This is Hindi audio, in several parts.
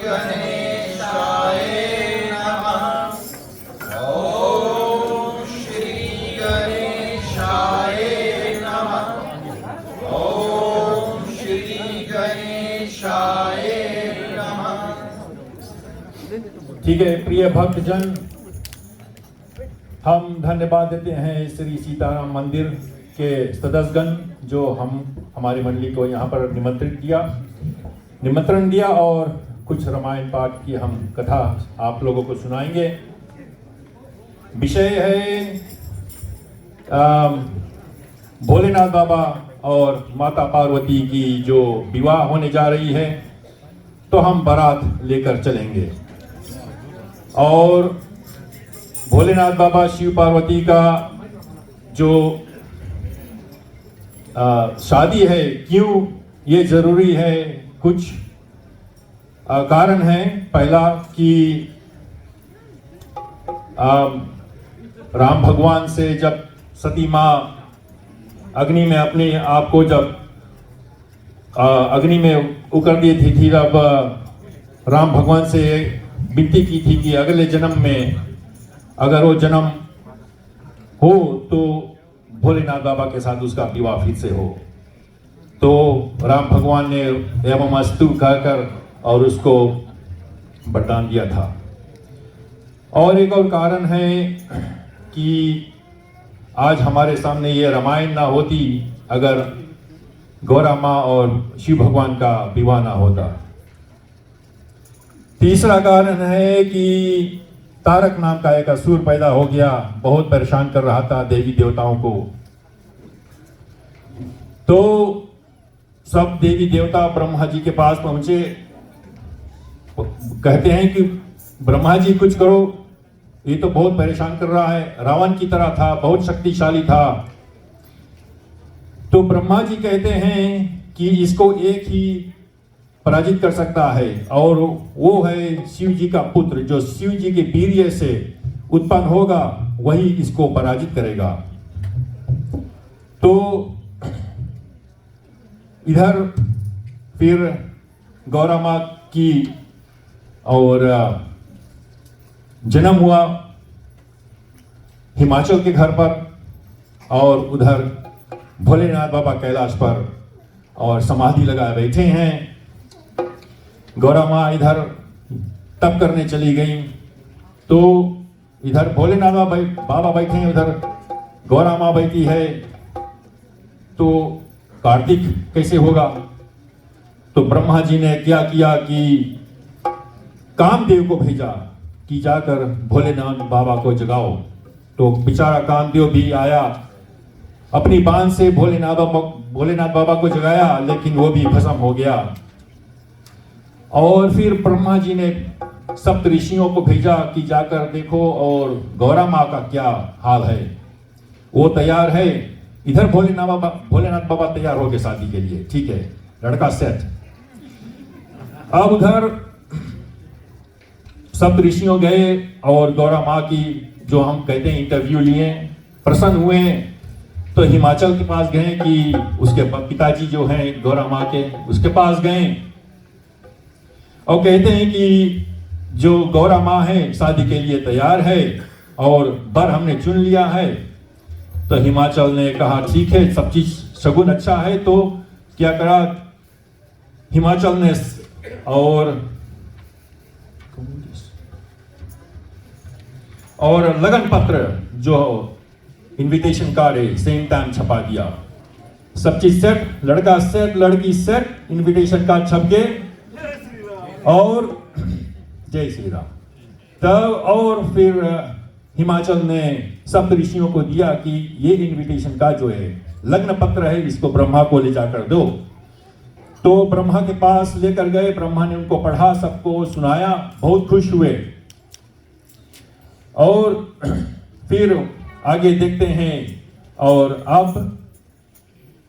गणेशाय नमः। ओम श्री गणेशाय नमः। ओम श्री गणेशाय नमः। ठीक है प्रिय भक्तजन, हम धन्यवाद देते हैं श्री सीताराम मंदिर के सदस्यगण जो हमारी मंडली को यहाँ पर निमंत्रण दिया और कुछ रामायण पाठ की हम कथा आप लोगों को सुनाएंगे। विषय है भोलेनाथ बाबा और माता पार्वती की जो विवाह होने जा रही है, तो हम बारात लेकर चलेंगे और भोलेनाथ बाबा शिव पार्वती का जो शादी है, क्यों ये जरूरी है, कुछ कारण है। पहला कि राम भगवान से जब सती माँ अग्नि में अपने आप को जब अग्नि में उकर दी थी, तब राम भगवान से विनती की थी कि अगले जन्म में अगर वो जन्म हो तो भोलेनाथ बाबा के साथ उसका विवाह फिर से हो। तो राम भगवान ने एवं अस्तु कहकर और उसको वरदान दिया था। और एक और कारण है कि आज हमारे सामने ये रामायण ना होती अगर गौरा माँ और शिव भगवान का विवाह ना होता। तीसरा कारण है कि तारक नाम का एक असुर पैदा हो गया, बहुत परेशान कर रहा था देवी देवताओं को। तो सब देवी देवता ब्रह्मा जी के पास पहुंचे, कहते हैं कि ब्रह्मा जी कुछ करो, ये तो बहुत परेशान कर रहा है, रावण की तरह था, बहुत शक्तिशाली था। तो ब्रह्मा जी कहते हैं कि इसको एक ही पराजित कर सकता है और वो है शिव जी का पुत्र, जो शिव जी के वीर्य से उत्पन्न होगा वही इसको पराजित करेगा। तो इधर फिर गौरा माँ की और जन्म हुआ हिमाचल के घर पर, और उधर भोलेनाथ बाबा कैलाश पर और समाधि लगा बैठे हैं। गौरा माँ इधर तप करने चली गई, तो इधर भोलेनाथ बाबा बैठे हैं, उधर गौरा माँ बैठी है। तो कार्तिक कैसे होगा? तो ब्रह्मा जी ने क्या किया कि कामदेव को भेजा कि जाकर भोलेनाथ बाबा को जगाओ। तो बेचारा कामदेव भी आया, अपनी बाण से भोलेनाथ बाबा को जगाया, लेकिन वो भी भस्म हो गया। और फिर ब्रह्मा जी ने सप्त ऋषियों को भेजा कि जाकर देखो और गौरा माँ का क्या हाल है। वो तैयार है, इधर भोलेनाथ बाबा तैयार हो गए शादी के लिए, ठीक है, लड़का सेट। अब उधर सप्त ऋषियों गए और गौरा माँ की जो हम कहते हैं इंटरव्यू लिए, प्रसन्न हुए। तो हिमाचल के पास गए कि उसके पिताजी जो हैं गौरा माँ के, उसके पास गए और कहते हैं कि जो गौरा माँ है शादी के लिए तैयार है और वर हमने चुन लिया है। तो हिमाचल ने कहा ठीक है, सब चीज शगुन अच्छा है। तो क्या करा हिमाचल ने और लगन पत्र जो इनविटेशन कार्ड है सेम टाइम छपा दिया। सब चीज सेट, लड़का सेट, लड़की सेट, इनविटेशन कार्ड छप गए और जय श्री राम। तब और फिर हिमाचल ने सप्त ऋषियों को दिया कि ये इनविटेशन का जो है लग्न पत्र है, इसको ब्रह्मा को ले जाकर दो। तो ब्रह्मा के पास लेकर गए, ब्रह्मा ने उनको पढ़ा, सबको सुनाया, बहुत खुश हुए। और फिर आगे देखते हैं, और अब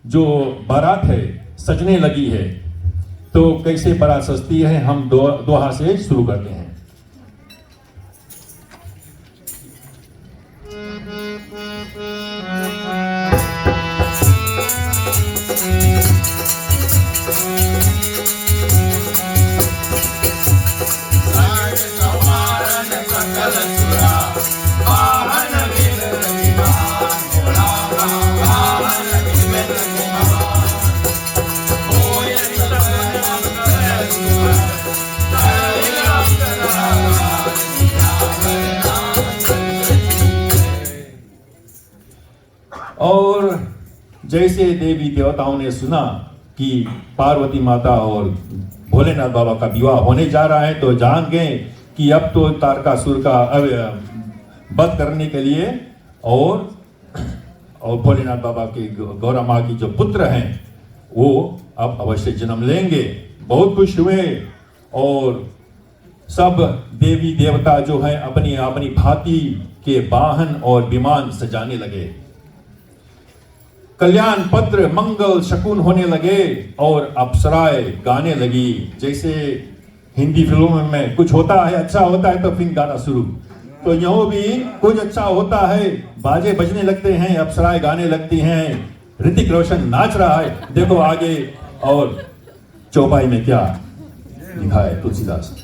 जो बारात है सजने लगी है। तो कैसे बारात सजती है, हम दोहा से शुरू करते हैं। जैसे देवी देवताओं ने सुना कि पार्वती माता और भोलेनाथ बाबा का विवाह होने जा रहा है, तो जान गए कि अब तो तारकासुर का वध करने के लिए और भोलेनाथ बाबा की गौरा माँ की जो पुत्र हैं वो अब अवश्य जन्म लेंगे। बहुत खुश हुए और सब देवी देवता जो हैं अपनी अपनी भांति के वाहन और विमान सजाने लगे। कल्याण पत्र मंगल शकुन होने लगे और अप्सराएं गाने लगी। जैसे हिंदी फिल्मों में कुछ होता है, अच्छा होता है तो फिर गाना शुरू, तो यहाँ भी कुछ अच्छा होता है, बाजे बजने लगते हैं, अप्सराएं गाने लगती हैं, ऋतिक रोशन नाच रहा है। देखो आगे और चौपाई में क्या लिखा है तुलसीदास।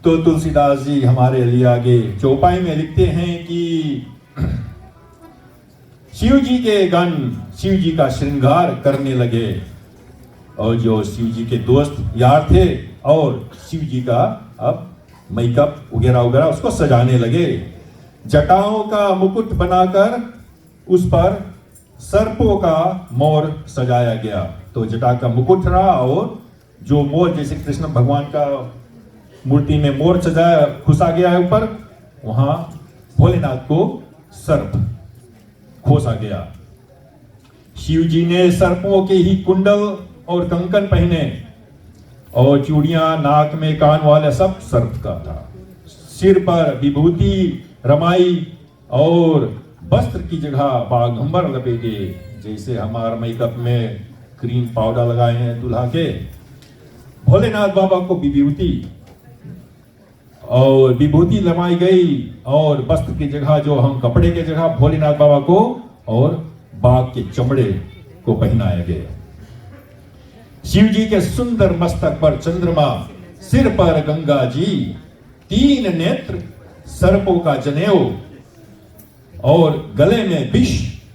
तो तुलसीदास जी हमारे लिए आगे चौपाई में लिखते हैं कि शिव जी के गण शिव जी का श्रृंगार करने लगे और जो शिव जी के दोस्त यार थे और शिव जी का अब मेकअप वगैरह वगैरह उसको सजाने लगे। जटाओं का मुकुट बनाकर उस पर सर्पों का मोर सजाया गया। तो जटा का मुकुट रहा और जो मोर, जैसे कृष्ण भगवान का मूर्ति में मोर सजाया खुसा गया है ऊपर, वहां भोलेनाथ को सर्प खोसा गया। शिव जी ने सर्पों के ही कुंडल और कंकन पहने और चूड़ियां, नाक में कान वाला सब सर्प का था। सिर पर विभूति रमाई और वस्त्र की जगह बाघंबर लपेटे, जैसे हमारा मेकअप में क्रीम पाउडर लगाए हैं दूल्हा के, भोलेनाथ बाबा को विभूति और विभूति लगाई गई और वस्त्र की जगह जो हम कपड़े की जगह भोलेनाथ बाबा को और बाघ के चमड़े को पहनाया गया। शिव जी के सुंदर मस्तक पर चंद्रमा, सिर पर गंगा जी, 3 नेत्र, सर्पों का जनेऊ और गले में विष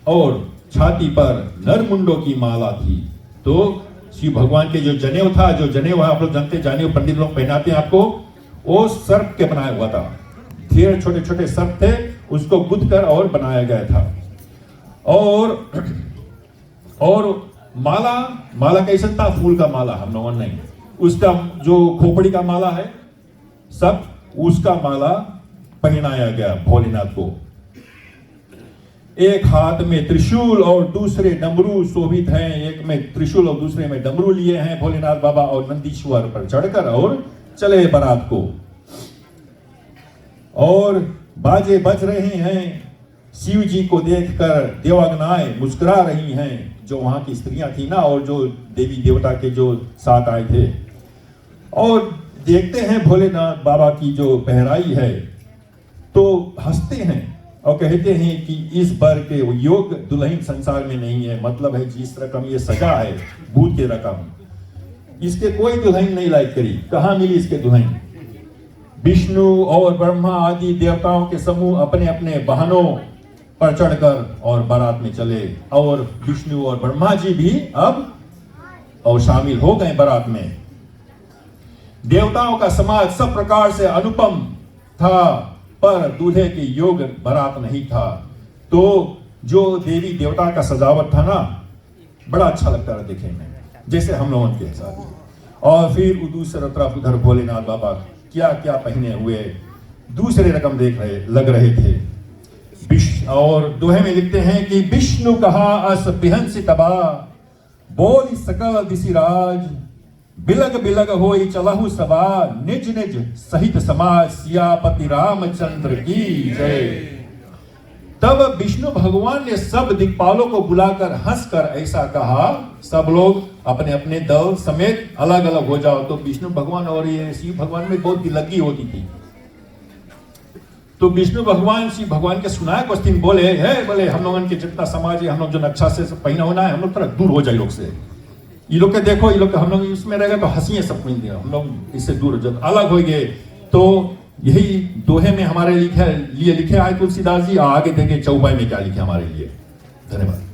और छाती पर नरमुंडों की माला थी। तो शिव भगवान के जो जनेऊ था, जो जनेऊ आप लोग जानते, जनेऊ पंडित लोग पहनाते हैं आपको, वो सर्प के बनाया हुआ था। ढेर छोटे छोटे सर्प थे, उसको गुद कर और बनाया गया था। और माला कैसा था? फूल का माला, हम लोगों नहीं, उसका जो खोपड़ी का माला है सब, उसका माला पहनाया गया भोलेनाथ को। एक हाथ में त्रिशूल और दूसरे डमरू शोभित हैं। एक में त्रिशूल और दूसरे में डमरू लिए हैं भोलेनाथ बाबा, और नंदीश्वर पर चढ़कर और चले बारात को। और बाजे बज रहे हैं। शिव जी को देखकर देवांगनाएं मुस्कुरा रही हैं, जो वहां की स्त्रियां थी ना, और जो देवी देवता के जो साथ आए थे, और देखते हैं भोलेनाथ बाबा की जो पहराई है, तो हंसते हैं और कहते हैं कि इस बार के योग दुल्हन संसार में नहीं है। मतलब है जिस रकम ये सजा है भूत के रकम, इसके कोई दुल्हन नहीं लायक करी। कहां मिली इसके दुल्हन? विष्णु और ब्रह्मा आदि देवताओं के समूह अपने अपने वाहनों पर चढ़कर और बारात में चले, और विष्णु और ब्रह्मा जी भी अब और शामिल हो गए बारात में। देवताओं का समाज सब प्रकार से अनुपम था, पर दूल्हे के योग बारात नहीं था। तो जो देवी देवता का सजावट था ना, बड़ा अच्छा लगता है देखने में, जैसे हम लोगों के साथ। और फिर दूसरे तरफ उधर भोलेनाथ बाबा क्या क्या पहने हुए दूसरे रकम लग रहे थे। और दोहे में लिखते हैं कि विष्णु कहा अस बिहंसि तबा, बोल सकल दिशिराज, बिलग बिलग होई चलहु सबा, निज निज सहित समाज, सियापति रामचंद्र की जय। तब विष्णु भगवान ने सब दिक्पालों को बुलाकर हंसकर ऐसा कहा, सब लोग अपने अपने दल समेत अलग अलग हो जाओ। तो विष्णु भगवान और ये शिव भगवान में बहुत दिलगी होती थी। तो विष्णु भगवान शिव भगवान के सुनाए क्वेश्चन बोले, है बोले हम लोगों के जितना समाज है, हम लोग जो अच्छा से पहना होना है, हम लोग थोड़ा दूर हो जाए लोग से। ये लोग के देखो, ये लोग हम लोग इसमें रहेगा तो हंसी सब कुछ दिया, हम लोग इससे दूर जब अलग हो गए। तो यही दोहे में हमारे लिए लिखे आए तुलसीदास जी। आगे देखे चौपाई में क्या लिखे हमारे लिए। धन्यवाद।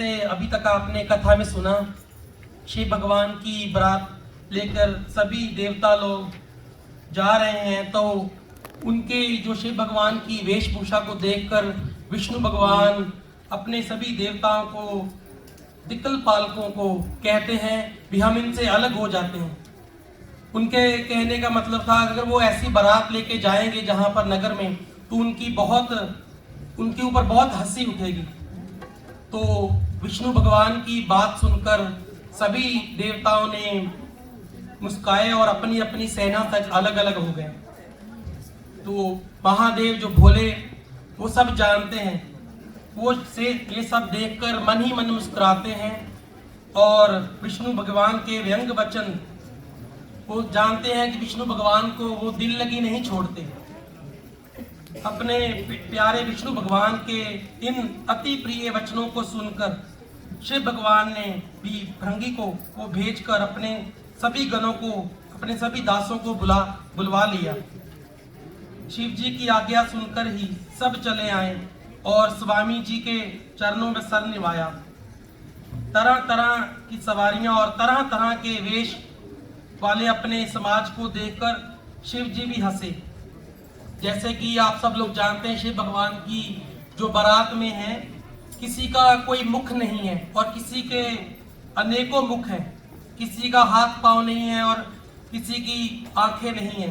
जैसे अभी तक आपने कथा में सुना, शिव भगवान की बारात लेकर सभी देवता लोग जा रहे हैं, तो उनके जो शिव भगवान की वेशभूषा को देखकर विष्णु भगवान अपने सभी देवताओं को, दिक्कल पालकों को कहते हैं भी हम इनसे अलग हो जाते हैं। उनके कहने का मतलब था अगर वो ऐसी बारात लेके जाएंगे जहां पर नगर में, तो उनके ऊपर बहुत हंसी उठेगी। तो विष्णु भगवान की बात सुनकर सभी देवताओं ने मुस्काए और अपनी अपनी सेना तक अलग अलग हो गए। तो महादेव जो भोले, वो सब जानते हैं, वो से ये सब देखकर मन ही मन मुस्कुराते हैं और विष्णु भगवान के व्यंग वचन वो जानते हैं कि विष्णु भगवान को वो दिल लगी नहीं छोड़ते। अपने प्यारे विष्णु भगवान के इन अति प्रिय वचनों को सुनकर शिव भगवान ने भी भृंगी को वो भेजकर अपने सभी गणों को, अपने सभी दासों को बुलवा लिया। शिव जी की आज्ञा सुनकर ही सब चले आए और स्वामी जी के चरणों में सर निभाया। तरह तरह की सवारियां और तरह तरह के वेश वाले अपने समाज को देखकर शिव जी भी हंसे। जैसे कि आप सब लोग जानते हैं, शिव भगवान की जो बारात में है, किसी का कोई मुख नहीं है और किसी के अनेकों मुख हैं, किसी का हाथ पांव नहीं है और किसी की आंखें नहीं है।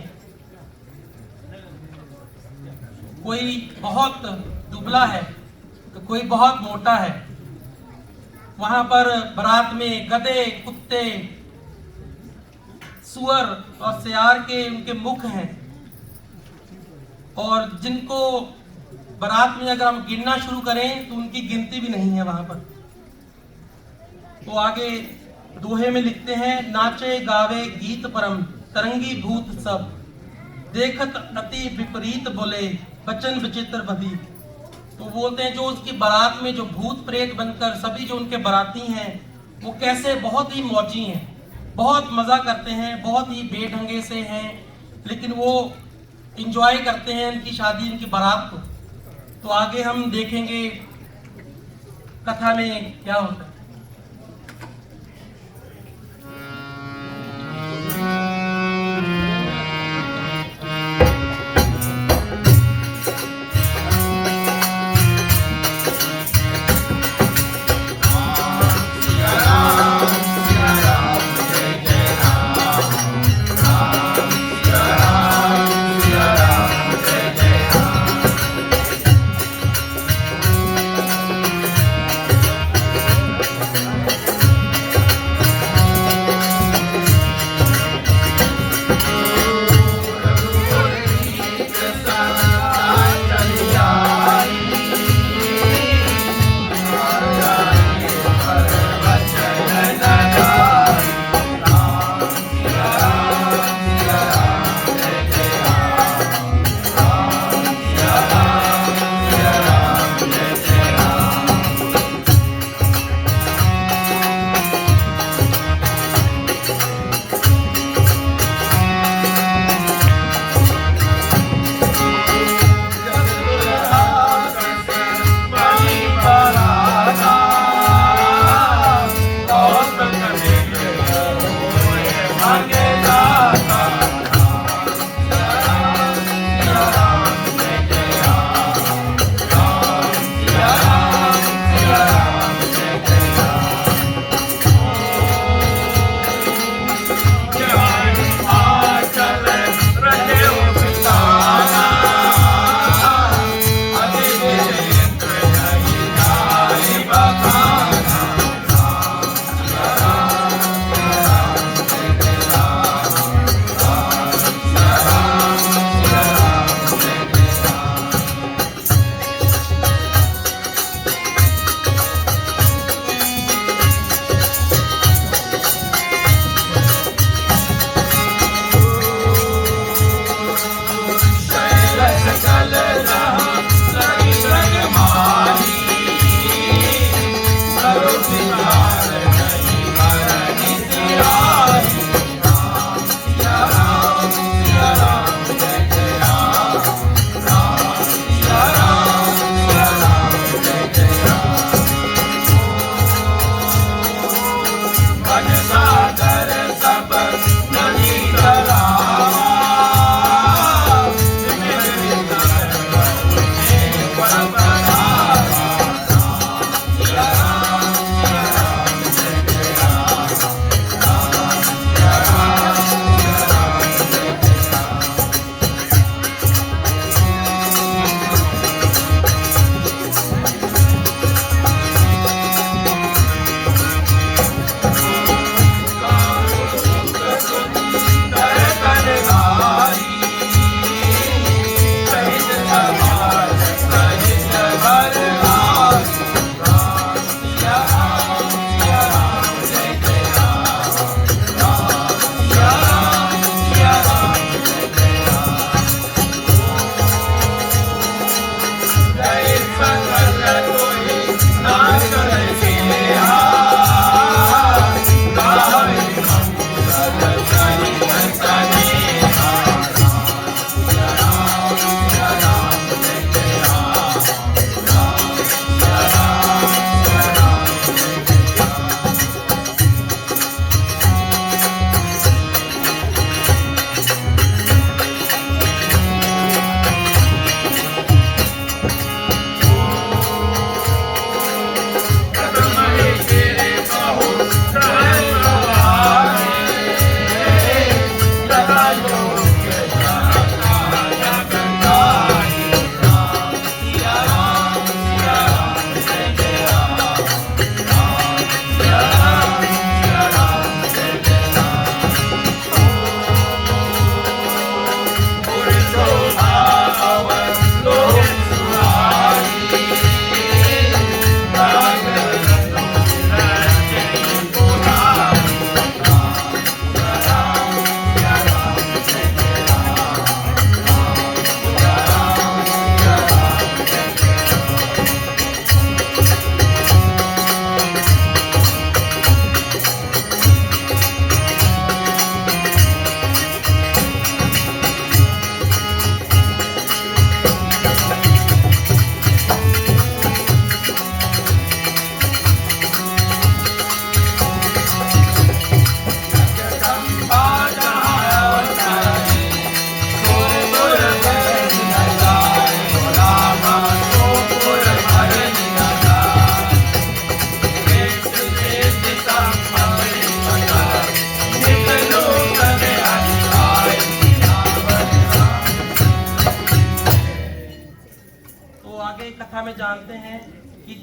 कोई बहुत दुबला है तो कोई बहुत मोटा है। वहां पर बारात में गधे, कुत्ते, सुअर और सियार के उनके मुख हैं और जिनको बारात में अगर हम गिनना शुरू करें तो उनकी गिनती भी नहीं है वहां पर। तो आगे दोहे में लिखते हैं, नाचे गावे गीत परम तरंगी भूत सब, देखत अति विपरीत बोले बचन विचित्र बधी। तो बोलते हैं जो उसकी बारात में जो भूत प्रेत बनकर सभी जो उनके बाराती हैं वो कैसे बहुत ही मौजी हैं, बहुत मजा करते हैं, बहुत ही बेढंगे से हैं, लेकिन वो इंजॉय करते हैं इनकी शादी, इनकी बारात को। तो आगे हम देखेंगे कथा में क्या होता है।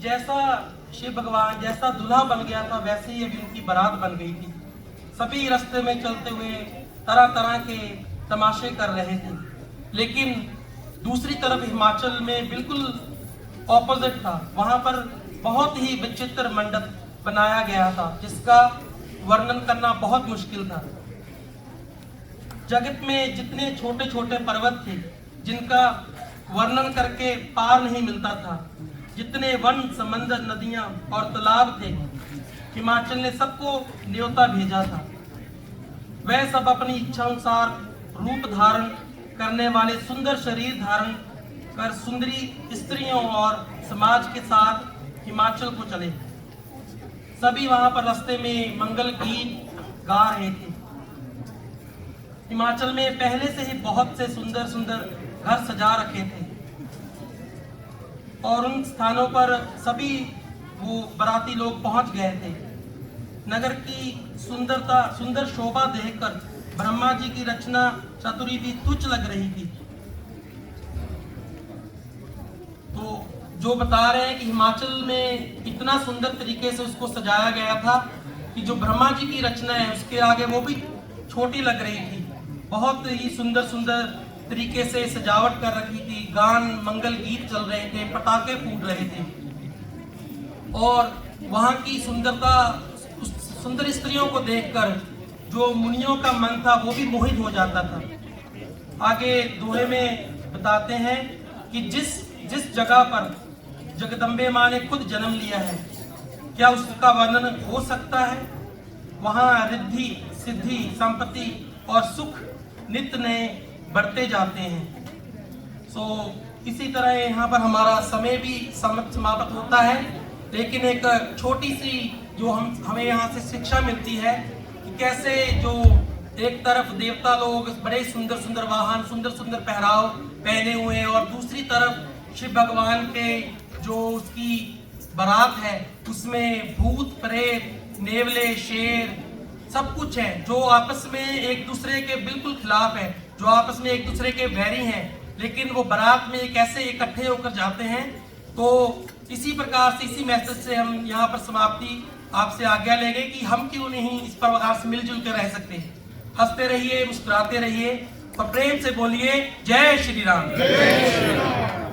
जैसा शिव भगवान जैसा दूल्हा बन गया था वैसे ही अभी उनकी बारात बन गई थी। सभी रास्ते में चलते हुए तरह तरह के तमाशे कर रहे थे, लेकिन दूसरी तरफ हिमाचल में बिल्कुल ऑपोजिट था। वहां पर बहुत ही विचित्र मंडप बनाया गया था जिसका वर्णन करना बहुत मुश्किल था। जगत में जितने छोटे छोटे पर्वत थे जिनका वर्णन करके पार नहीं मिलता था, जितने वन समंदर नदियां और तालाब थे, हिमाचल ने सबको न्योता भेजा था। वह सब अपनी इच्छा अनुसार रूप धारण करने वाले सुंदर शरीर धारण कर सुंदरी स्त्रियों और समाज के साथ हिमाचल को चले। सभी वहां पर रास्ते में मंगल गीत गा रहे थे। हिमाचल में पहले से ही बहुत से सुंदर सुंदर घर सजा रखे थे और उन स्थानों पर सभी वो बाराती लोग पहुंच गए थे। नगर की सुंदर शोभा देखकर ब्रह्मा जी की रचना चातुरी भी तुच्छ लग रही थी। तो जो बता रहे हैं कि हिमाचल में इतना सुंदर तरीके से उसको सजाया गया था कि जो ब्रह्मा जी की रचना है उसके आगे वो भी छोटी लग रही थी। बहुत ही सुंदर सुंदर तरीके से सजावट कर रखी थी, गान मंगल गीत चल रहे थे, पटाखे फूट रहे थे और वहां की सुंदरता, सुंदर स्त्रियों को देखकर जो मुनियों का मन था वो भी मोहित हो जाता था। आगे दोहे में बताते हैं कि जिस जगह पर जगदम्बे माँ ने खुद जन्म लिया है, क्या उसका वर्णन हो सकता है? वहाँ रिद्धि सिद्धि संपत्ति और सुख नित्य नए बढ़ते जाते हैं। इसी तरह यहाँ पर हमारा समय भी समाप्त होता है, लेकिन एक छोटी सी जो हमें यहाँ से शिक्षा मिलती है कि कैसे जो एक तरफ देवता लोग बड़े सुंदर सुंदर वाहन, सुंदर सुंदर पहराव पहने हुए हैं और दूसरी तरफ शिव भगवान के जो उसकी बारात है उसमें भूत प्रेत नेवले शेर सब कुछ है जो आपस में एक दूसरे के बिल्कुल खिलाफ है, जो आपस में एक दूसरे के वैरी हैं, लेकिन वो बारात में कैसे इकट्ठे होकर जाते हैं। तो इसी प्रकार से इसी मैसेज से हम यहाँ पर समाप्ति आपसे आज्ञा लेंगे कि हम क्यों नहीं इस प्रकार से मिलजुल कर रह सकते। हंसते रहिए, मुस्कुराते रहिए और प्रेम से बोलिए जय श्री राम।